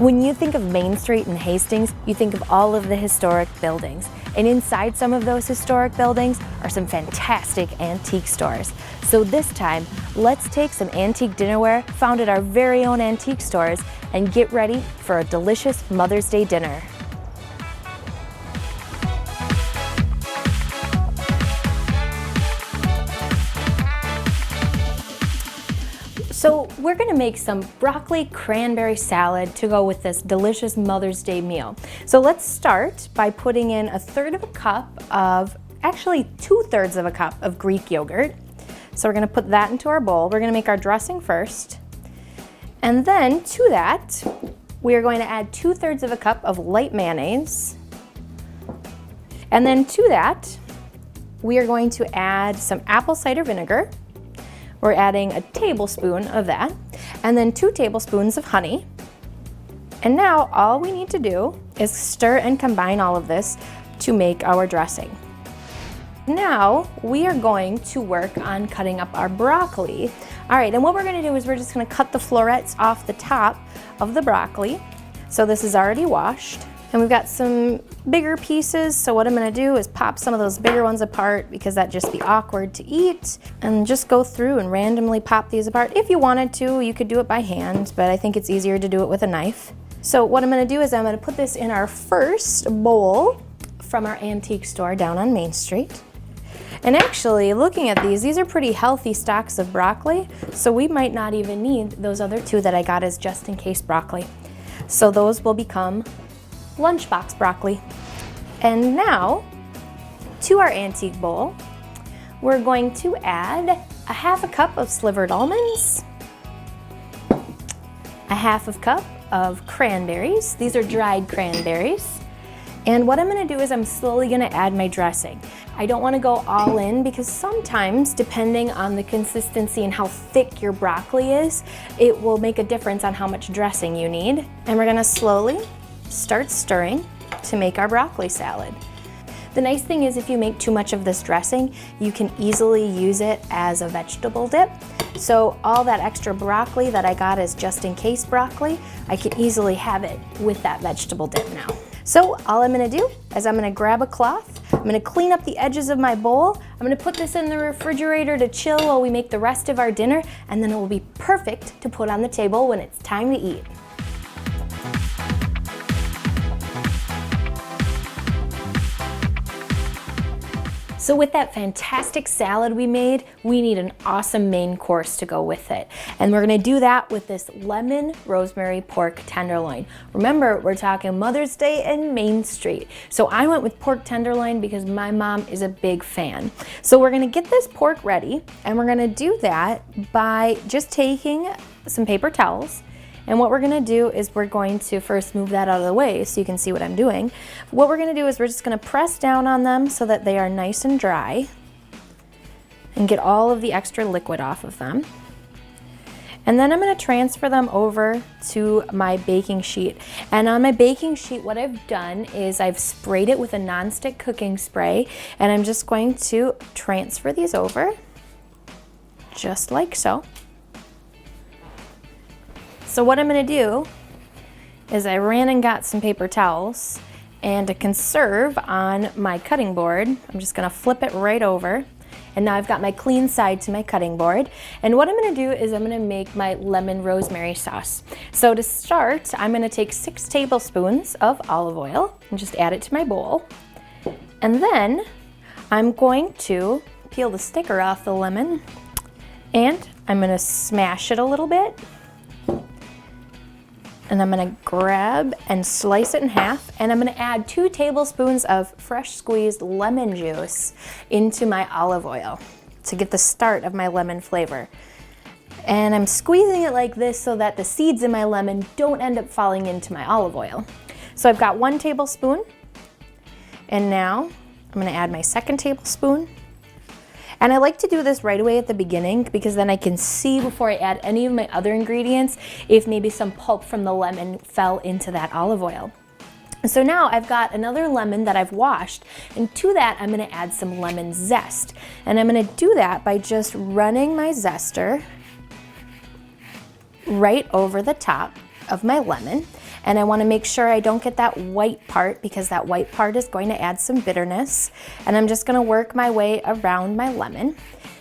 When you think of Main Street in Hastings, you think of all of the historic buildings. And inside some of those historic buildings are some fantastic antique stores. So this time, let's take some antique dinnerware found at our very own antique stores and get ready for a delicious Mother's Day dinner. So we're gonna make some broccoli cranberry salad to go with this delicious Mother's Day meal. So let's start by putting in 1/3 of a cup of, actually 2/3 of a cup of Greek yogurt. So we're gonna put that into our bowl. We're gonna make our dressing first. And then to that, we are going to add 2/3 of a cup of light mayonnaise. And then to that, we are going to add some apple cider vinegar. We're adding a tablespoon of that, and then 2 tablespoons of honey. And now all we need to do is stir and combine all of this to make our dressing. Now we are going to work on cutting up our broccoli. All right, and what we're gonna do is we're just gonna cut the florets off the top of the broccoli. So this is already washed. And we've got some bigger pieces, so what I'm gonna do is pop some of those bigger ones apart because that'd just be awkward to eat, and just go through and randomly pop these apart. If you wanted to, you could do it by hand, but I think it's easier to do it with a knife. So what I'm gonna do is I'm gonna put this in our first bowl from our antique store down on Main Street. And actually, looking at these are pretty healthy stalks of broccoli, so we might not even need those other 2 that I got as just in case broccoli. So those will become lunchbox broccoli. And now, to our antique bowl, we're going to add 1/2 cup of slivered almonds, 1/2 cup of cranberries. These are dried cranberries. And what I'm gonna do is I'm slowly gonna add my dressing. I don't wanna go all in because sometimes, depending on the consistency and how thick your broccoli is, it will make a difference on how much dressing you need. And we're gonna slowly start stirring to make our broccoli salad. The nice thing is if you make too much of this dressing, you can easily use it as a vegetable dip. So all that extra broccoli that I got as just in case broccoli, I can easily have it with that vegetable dip now. So all I'm gonna do is I'm gonna grab a cloth, I'm gonna clean up the edges of my bowl, I'm gonna put this in the refrigerator to chill while we make the rest of our dinner, and then it will be perfect to put on the table when it's time to eat. So with that fantastic salad we made, we need an awesome main course to go with it. And we're gonna do that with this lemon rosemary pork tenderloin. Remember, we're talking Mother's Day and Main Street. So I went with pork tenderloin because my mom is a big fan. So we're gonna get this pork ready, and we're gonna do that by just taking some paper towels. And what we're gonna do is we're going to first move that out of the way so you can see what I'm doing. What we're gonna do is we're just gonna press down on them so that they are nice and dry and get all of the extra liquid off of them. And then I'm gonna transfer them over to my baking sheet. And on my baking sheet, what I've done is I've sprayed it with a nonstick cooking spray, and I'm just going to transfer these over, just like so. So what I'm gonna do is I ran and got some paper towels, and to conserve on my cutting board, I'm just gonna flip it right over. And now I've got my clean side to my cutting board. And what I'm gonna do is I'm gonna make my lemon rosemary sauce. So to start, I'm gonna take 6 tablespoons of olive oil and just add it to my bowl. And then I'm going to peel the sticker off the lemon, and I'm gonna smash it a little bit. And I'm gonna grab and slice it in half, and I'm gonna add 2 tablespoons of fresh squeezed lemon juice into my olive oil to get the start of my lemon flavor. And I'm squeezing it like this so that the seeds in my lemon don't end up falling into my olive oil. So I've got 1 tablespoon, and now I'm gonna add my 2nd tablespoon. And I like to do this right away at the beginning because then I can see before I add any of my other ingredients if maybe some pulp from the lemon fell into that olive oil. So now I've got another lemon that I've washed, and to that I'm gonna add some lemon zest. And I'm gonna do that by just running my zester right over the top of my lemon. And I want to make sure I don't get that white part, because that white part is going to add some bitterness. And I'm just going to work my way around my lemon.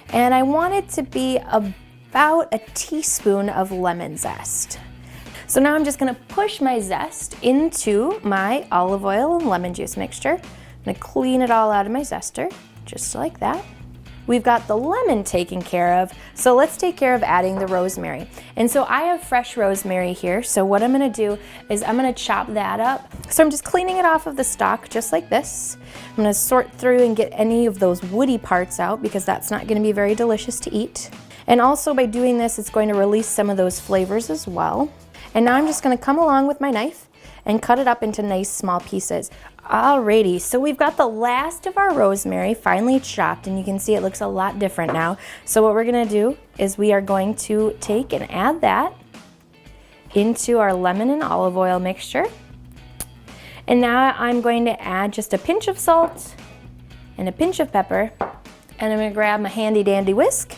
And I want it to be about a teaspoon of lemon zest. So now I'm just going to push my zest into my olive oil and lemon juice mixture. I'm going to clean it all out of my zester, just like that. We've got the lemon taken care of, so let's take care of adding the rosemary. And so I have fresh rosemary here, so what I'm gonna do is I'm gonna chop that up. So I'm just cleaning it off of the stalk, just like this. I'm gonna sort through and get any of those woody parts out, because that's not gonna be very delicious to eat. And also by doing this, it's going to release some of those flavors as well. And now I'm just gonna come along with my knife and cut it up into nice small pieces. Alrighty, so we've got the last of our rosemary finely chopped, and you can see it looks a lot different now. So what we're gonna do is we are going to take and add that into our lemon and olive oil mixture. And now I'm going to add just a pinch of salt and a pinch of pepper, and I'm gonna grab my handy dandy whisk,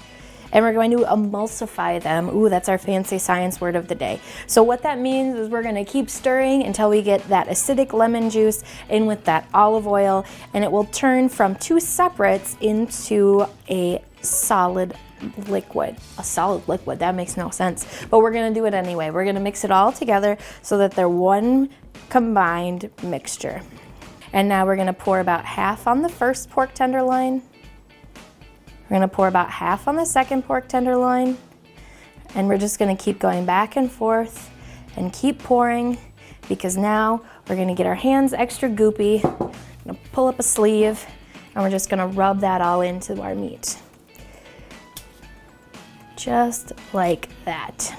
and we're going to emulsify them. Ooh, that's our fancy science word of the day. So what that means is we're gonna keep stirring until we get that acidic lemon juice in with that olive oil, and it will turn from two separates into a solid liquid. A solid liquid, that makes no sense. But we're gonna do it anyway. We're gonna mix it all together so that they're one combined mixture. And now we're gonna pour about half on the first pork tenderloin. We're gonna pour about half on the second pork tenderloin, and we're just gonna keep going back and forth and keep pouring, because now we're gonna get our hands extra goopy. I'm gonna pull up a sleeve, and we're just gonna rub that all into our meat. Just like that.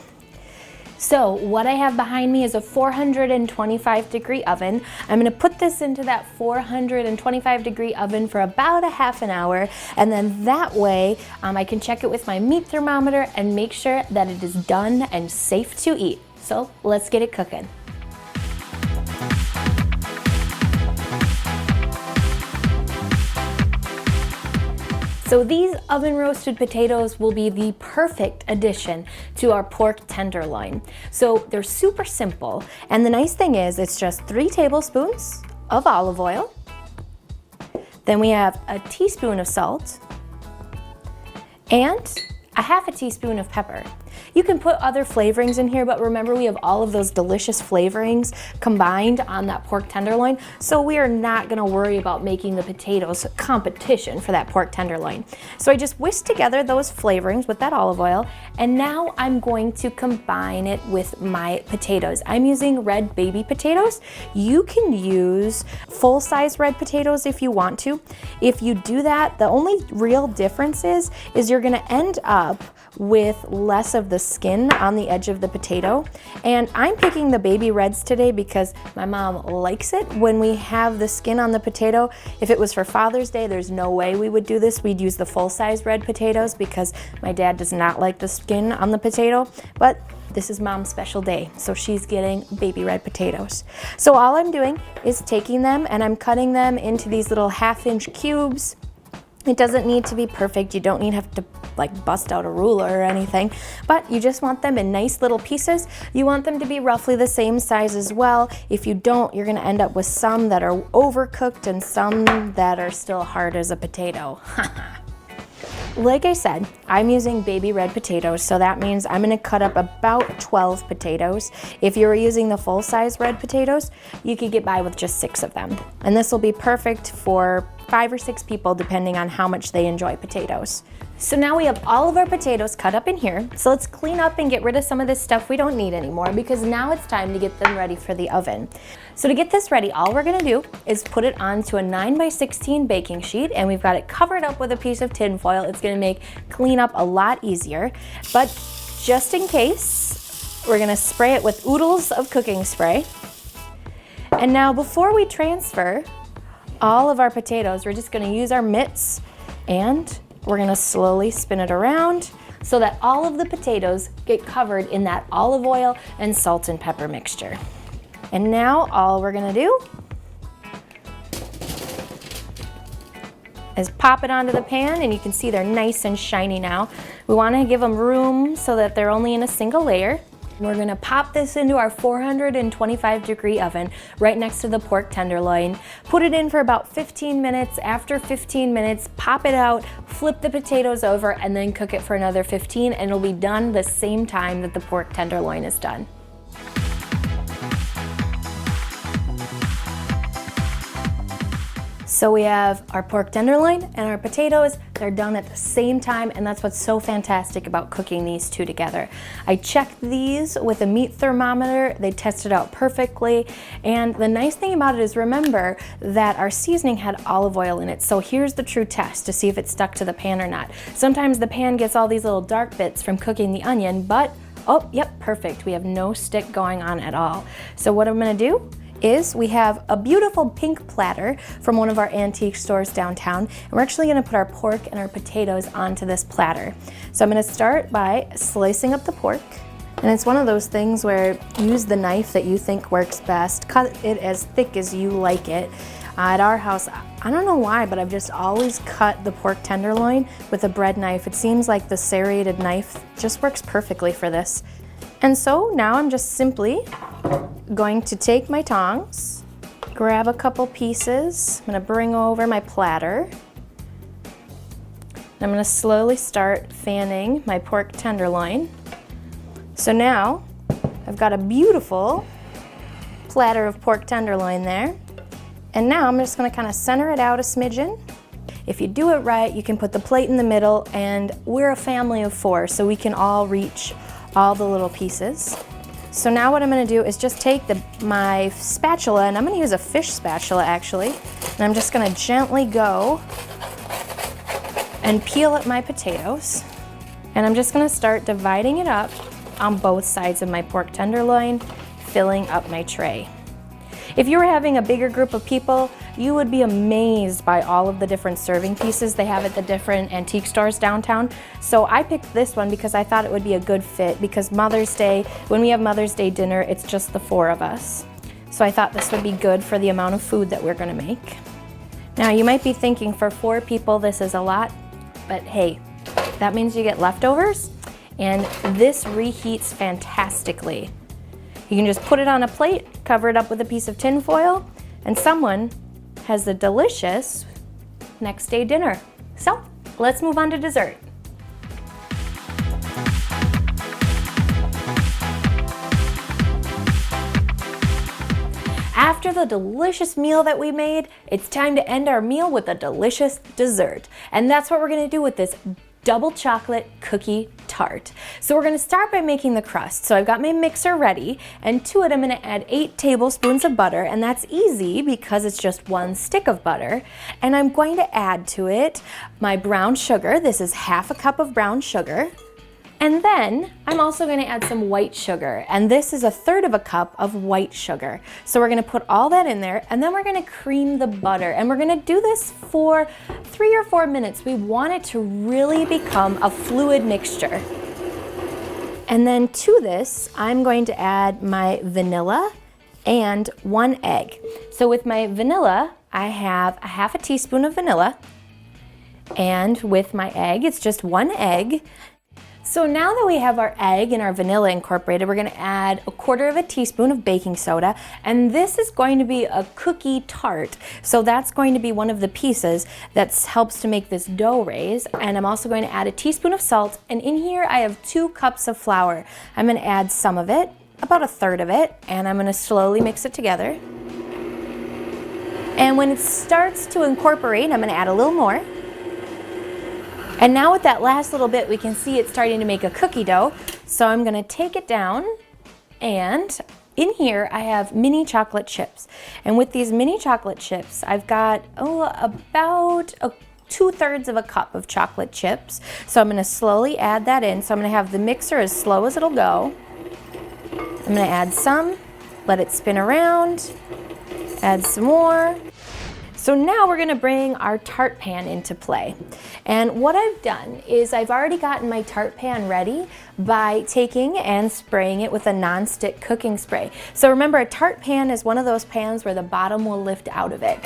So what I have behind me is a 425-degree oven. I'm gonna put this into that 425-degree oven for about a half an hour, and then that way I can check it with my meat thermometer and make sure that it is done and safe to eat. So let's get it cooking. So these oven roasted potatoes will be the perfect addition to our pork tenderloin. So they're super simple, and the nice thing is it's just 3 tablespoons of olive oil. Then we have a teaspoon of salt and a half a teaspoon of pepper. You can put other flavorings in here, but remember we have all of those delicious flavorings combined on that pork tenderloin, so we are not gonna worry about making the potatoes competition for that pork tenderloin. So I just whisked together those flavorings with that olive oil, and now I'm going to combine it with my potatoes. I'm using red baby potatoes. You can use full-size red potatoes if you want to. If you do that, the only real difference is you're gonna end up with less of the skin on the edge of the potato. And I'm picking the baby reds today because my mom likes it when we have the skin on the potato. If it was for Father's Day, there's no way we would do this. We'd use the full-size red potatoes because my dad does not like the skin on the potato. But this is Mom's special day, so she's getting baby red potatoes. So all I'm doing is taking them and I'm cutting them into these little 1/2-inch cubes. It doesn't need to be perfect. You don't need to have to like bust out a ruler or anything, but you just want them in nice little pieces. You want them to be roughly the same size as well. If you don't, you're gonna end up with some that are overcooked and some that are still hard as a potato. Like I said, I'm using baby red potatoes, so that means I'm gonna cut up about 12 potatoes. If you were using the full-size red potatoes, you could get by with just 6 of them. And this will be perfect for 5 or 6 people, depending on how much they enjoy potatoes. So now we have all of our potatoes cut up in here. So let's clean up and get rid of some of this stuff we don't need anymore, because now it's time to get them ready for the oven. So to get this ready, all we're gonna do is put it onto a 9x16 baking sheet, and we've got it covered up with a piece of tin foil. It's gonna make cleanup a lot easier. But just in case, we're gonna spray it with oodles of cooking spray. And now before we transfer all of our potatoes, we're just gonna use our mitts and we're gonna slowly spin it around so that all of the potatoes get covered in that olive oil and salt and pepper mixture. And now all we're gonna do is pop it onto the pan, and you can see they're nice and shiny now. We wanna give them room so that they're only in a single layer. We're gonna pop this into our 425-degree oven right next to the pork tenderloin. Put it in for about 15 minutes. After 15 minutes, pop it out, flip the potatoes over, and then cook it for another 15, and it'll be done the same time that the pork tenderloin is done. So we have our pork tenderloin and our potatoes. They're done at the same time, and that's what's so fantastic about cooking these two together. I checked these with a meat thermometer. They tested out perfectly, and the nice thing about it is, remember that our seasoning had olive oil in it, so here's the true test to see if it stuck to the pan or not. Sometimes the pan gets all these little dark bits from cooking the onion, but oh, yep, perfect. We have no stick going on at all. So what I'm gonna do is we have a beautiful pink platter from one of our antique stores downtown, and we're actually going to put our pork and our potatoes onto this platter. So I'm going to start by slicing up the pork, and it's one of those things where use the knife that you think works best. Cut it as thick as you like it. At our house, I don't know why, but I've just always cut the pork tenderloin with a bread knife. It seems like the serrated knife just works perfectly for this. And so now I'm just simply going to take my tongs, grab a couple pieces. I'm going to bring over my platter. I'm going to slowly start fanning my pork tenderloin. So now I've got a beautiful platter of pork tenderloin there. And now I'm just going to kind of center it out a smidgen. If you do it right, you can put the plate in the middle, and we're a family of 4, so we can all reach all the little pieces. So now what I'm going to do is just take my spatula, and I'm going to use a fish spatula actually, and I'm just going to gently go and peel up my potatoes. And I'm just going to start dividing it up on both sides of my pork tenderloin, filling up my tray. If you were having a bigger group of people, you would be amazed by all of the different serving pieces they have at the different antique stores downtown. So I picked this one because I thought it would be a good fit, because Mother's Day, when we have Mother's Day dinner, it's just the 4 of us. So I thought this would be good for the amount of food that we're gonna make. Now you might be thinking, for 4 people this is a lot, but hey, that means you get leftovers, and this reheats fantastically. You can just put it on a plate, cover it up with a piece of tin foil, and someone has a delicious next day dinner. So let's move on to dessert. After the delicious meal that we made, it's time to end our meal with a delicious dessert. And that's what we're gonna do with this double chocolate cookie tart. So we're gonna start by making the crust. So I've got my mixer ready, and to it I'm gonna add 8 tablespoons of butter, and that's easy because it's just 1 stick of butter. And I'm going to add to it my brown sugar. This is half a cup of brown sugar. And then I'm also going to add some white sugar, and this is 1/3 of a cup of white sugar. So we're going to put all that in there, and then we're going to cream the butter, and we're going to do this for 3 or 4 minutes. We want it to really become a fluid mixture. And then to this, I'm going to add my vanilla and 1 egg. So with my vanilla, I have a 1/2 teaspoon of vanilla, and with my egg, it's just 1 egg. So now that we have our egg and our vanilla incorporated, we're going to add 1/4 teaspoon of baking soda, and this is going to be a cookie tart. So that's going to be one of the pieces that helps to make this dough raise. And I'm also going to add 1 teaspoon of salt, and in here I have 2 cups of flour. I'm going to add some of it, about 1/3 of it, and I'm going to slowly mix it together. And when it starts to incorporate, I'm going to add a little more. And now with that last little bit, we can see it's starting to make a cookie dough. So I'm gonna take it down, and in here I have mini chocolate chips. And with these mini chocolate chips, I've got about 2/3 of a cup of chocolate chips. So I'm gonna slowly add that in. So I'm gonna have the mixer as slow as it'll go. I'm gonna add some, let it spin around, add some more. So now we're gonna bring our tart pan into play. And what I've done is I've already gotten my tart pan ready by taking and spraying it with a non-stick cooking spray. So remember, a tart pan is one of those pans where the bottom will lift out of it.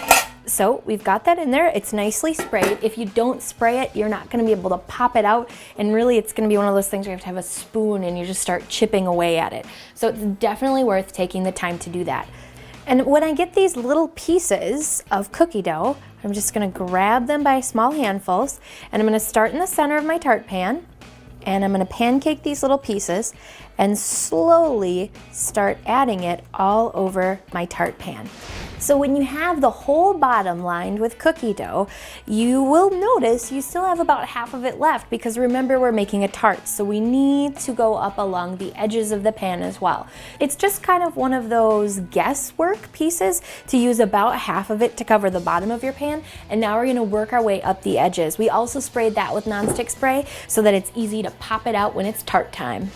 So we've got that in there. It's nicely sprayed. If you don't spray it, you're not gonna be able to pop it out. And really it's gonna be one of those things where you have to have a spoon and you just start chipping away at it. So it's definitely worth taking the time to do that. And when I get these little pieces of cookie dough, I'm just gonna grab them by small handfuls, and I'm gonna start in the center of my tart pan, and I'm gonna pancake these little pieces and slowly start adding it all over my tart pan. So when you have the whole bottom lined with cookie dough, you will notice you still have about half of it left, because remember, we're making a tart, so we need to go up along the edges of the pan as well. It's just kind of one of those guesswork pieces to use about half of it to cover the bottom of your pan, and now we're gonna work our way up the edges. We also sprayed that with nonstick spray so that it's easy to pop it out when it's tart time.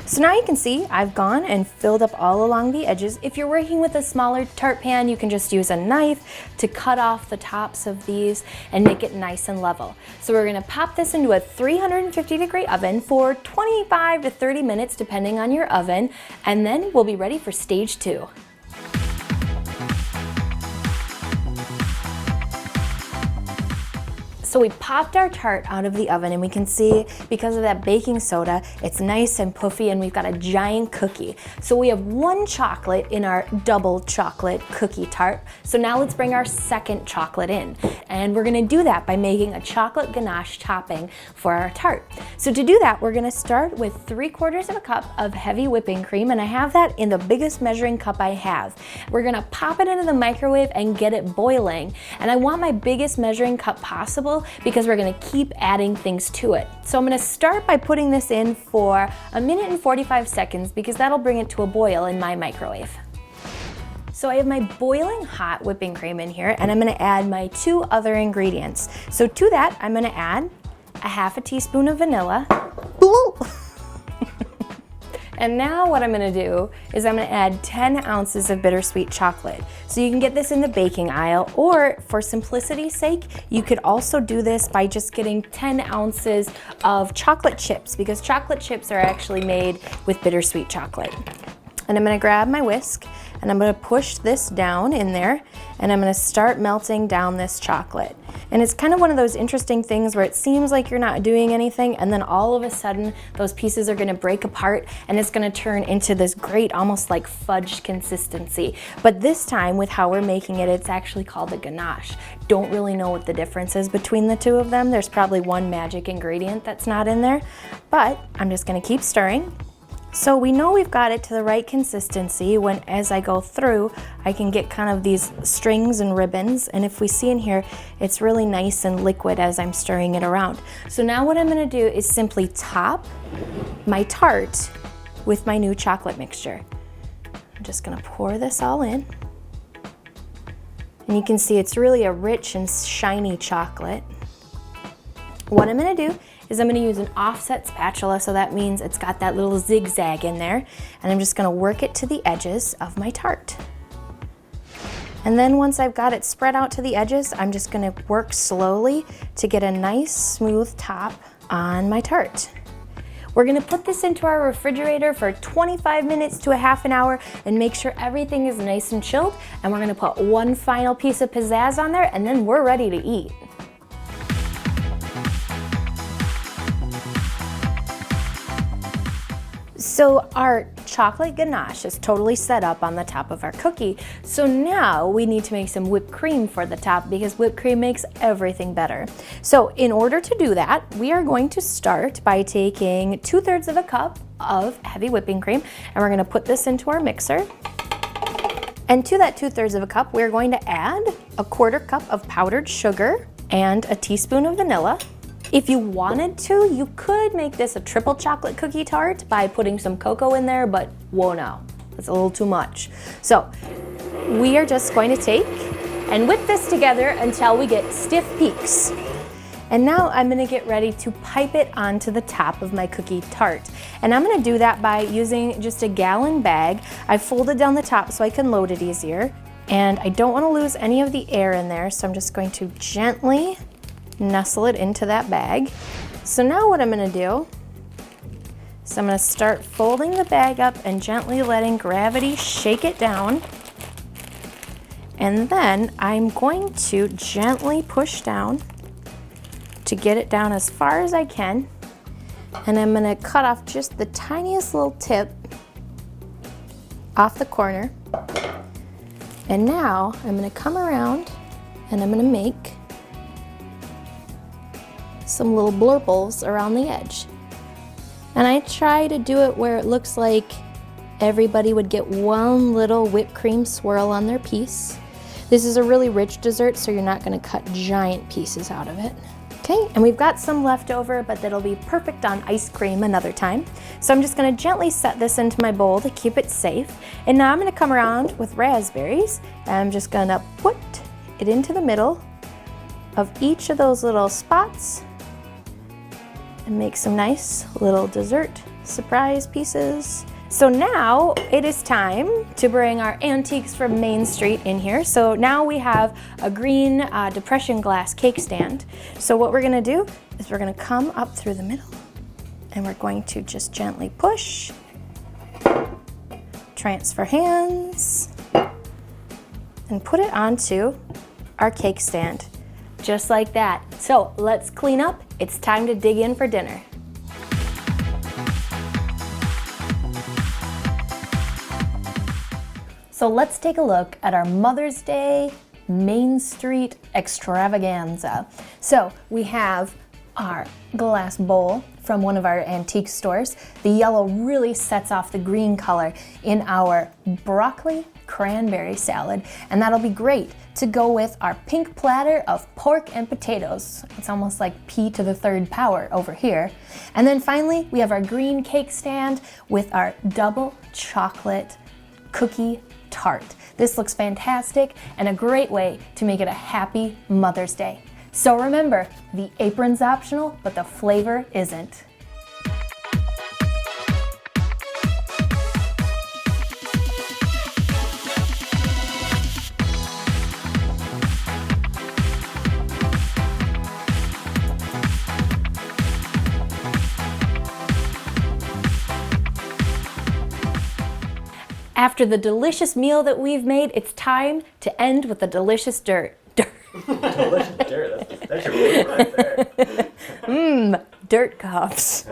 So now you can see I've gone and filled up all along the edges. If you're working with a smaller tart pan, you can just use a knife to cut off the tops of these and make it nice and level. So we're gonna pop this into a 350-degree oven for 25 to 30 minutes, depending on your oven, and then we'll be ready for stage 2. So we popped our tart out of the oven, and we can see because of that baking soda, it's nice and puffy, and we've got a giant cookie. So we have 1 chocolate in our double chocolate cookie tart. So now let's bring our second chocolate in. And we're gonna do that by making a chocolate ganache topping for our tart. So to do that, we're gonna start with 3/4 of a cup of heavy whipping cream, and I have that in the biggest measuring cup I have. We're gonna pop it into the microwave and get it boiling. And I want my biggest measuring cup possible, because we're gonna keep adding things to it. So I'm gonna start by putting this in for 1 minute and 45 seconds, because that'll bring it to a boil in my microwave. So I have my boiling hot whipping cream in here, and I'm gonna add my 2 other ingredients. So to that, I'm gonna add a 1/2 teaspoon of vanilla. And now what I'm gonna do is I'm gonna add 10 ounces of bittersweet chocolate. So you can get this in the baking aisle, or for simplicity's sake, you could also do this by just getting 10 ounces of chocolate chips, because chocolate chips are actually made with bittersweet chocolate. And I'm gonna grab my whisk, and I'm gonna push this down in there, and I'm gonna start melting down this chocolate. And it's kind of one of those interesting things where it seems like you're not doing anything, and then all of a sudden those pieces are gonna break apart, and it's gonna turn into this great, almost like fudge consistency. But this time, with how we're making it, it's actually called a ganache. Don't really know what the difference is between the two of them. There's probably one magic ingredient that's not in there, but I'm just gonna keep stirring. So we know we've got it to the right consistency when, as I go through, I can get kind of these strings and ribbons, and if we see in here, it's really nice and liquid as I'm stirring it around. So now what I'm gonna do is simply top my tart with my new chocolate mixture. I'm just gonna pour this all in. And you can see it's really a rich and shiny chocolate. What I'm gonna do is I'm gonna use an offset spatula, so that means it's got that little zigzag in there, and I'm just gonna work it to the edges of my tart. And then once I've got it spread out to the edges, I'm just gonna work slowly to get a nice smooth top on my tart. We're gonna put this into our refrigerator for 25 minutes to a half an hour and make sure everything is nice and chilled, and we're gonna put 1 final piece of pizzazz on there, and then we're ready to eat. So our chocolate ganache is totally set up on the top of our cookie. So now we need to make some whipped cream for the top, because whipped cream makes everything better. So in order to do that, we are going to start by taking 2/3 of a cup of heavy whipping cream, and we're gonna put this into our mixer. And to that 2/3 of a cup, we're going to add a 1/4 cup of powdered sugar and a teaspoon of vanilla. If you wanted to, you could make this a triple chocolate cookie tart by putting some cocoa in there, but whoa no, that's a little too much. So we are just going to take and whip this together until we get stiff peaks. And now I'm gonna get ready to pipe it onto the top of my cookie tart. And I'm gonna do that by using just a gallon bag. I folded down the top so I can load it easier. And I don't wanna lose any of the air in there, so I'm just going to gently nestle it into that bag. So now what I'm gonna do is I'm gonna start folding the bag up and gently letting gravity shake it down. And then I'm going to gently push down to get it down as far as I can. And I'm gonna cut off just the tiniest little tip off the corner. And now I'm gonna come around and I'm gonna make some little blurples around the edge. And I try to do it where it looks like everybody would get one little whipped cream swirl on their piece. This is a really rich dessert, so you're not gonna cut giant pieces out of it. Okay, and we've got some left over, but that'll be perfect on ice cream another time. So I'm just gonna gently set this into my bowl to keep it safe. And now I'm gonna come around with raspberries, and I'm just gonna put it into the middle of each of those little spots and make some nice little dessert surprise pieces. So now it is time to bring our antiques from Main Street in here. So now we have a green depression glass cake stand. So what we're gonna do is we're gonna come up through the middle and we're going to just gently push, transfer hands, and put it onto our cake stand, just like that. So let's clean up. It's time to dig in for dinner. So let's take a look at our Mother's Day Main Street Extravaganza. So we have our glass bowl from one of our antique stores. The yellow really sets off the green color in our broccoli cranberry salad, and that'll be great to go with our pink platter of pork and potatoes. It's almost like P to the third power over here. And then finally, we have our green cake stand with our double chocolate cookie tart. This looks fantastic and a great way to make it a happy Mother's Day. So remember, the apron's optional, but the flavor isn't. After the delicious meal that we've made, it's time to end with the delicious dirt. Delicious dirt, that's your word right there. Dirt cups.